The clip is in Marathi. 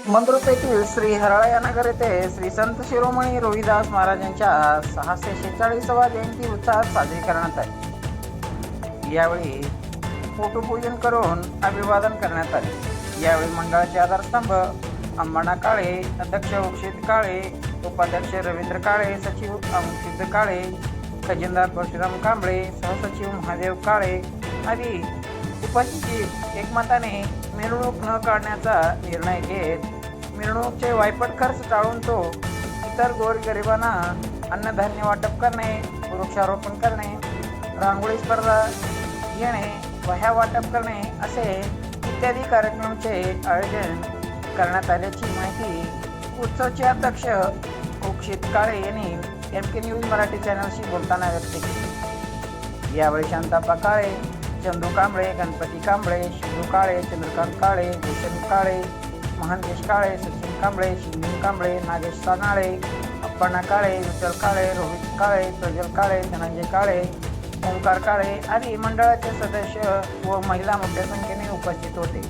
मंद्रुप येथील श्री हरळया नगर येथे श्री संत शिरोमणी रोहिदास महाराजांच्या 646वा जयंती उत्साहात साजरी करण्यात आली। यावेळी फोटोपूजन करून अभिवादन करण्यात आले। यावेळी मंडळाचे आधारस्तंभ अंबाना काळे, अध्यक्ष उक्षित काळे, उपाध्यक्ष रवींद्र काळे, सचिव अंकित काळे, खजिनदार परशुराम कांबळे, सहसचिव महादेव काळे आदी उपस्थित एकमताने मिरवणूक न काढण्याचा निर्णय घेत मिरवणुकीचे वायपट खर्च टाळून तो इतर गोरगरिबांना अन्नधान्य वाटप करणे, वृक्षारोपण करणे, रांगोळी स्पर्धा घेणे, वह्या वाटप करणे असे इत्यादी कार्यक्रमांचे आयोजन करण्यात आल्याची माहिती उत्सवचे अध्यक्ष उक्षित काळे यांनी MK न्यूज मराठी चॅनलशी बोलताना व्यक्त केली। यावेळी शांताप्पा काळे, चंदू कांबळे, गणपती कांबळे, शिंदू काळे, चंद्रकांत काळे, भूषण काळे, महांतेश काळे, सचिन कांबळे, शिंदू कांबळे, नागेश सानाळे, अप्पण्णा काळे, विठ्ठल काळे, रोहित काळे, प्रज्वल काळे, धनंजय काळे, ओंकार काळे आदी मंडळाचे सदस्य व महिला मोठ्या संख्येने उपस्थित होते।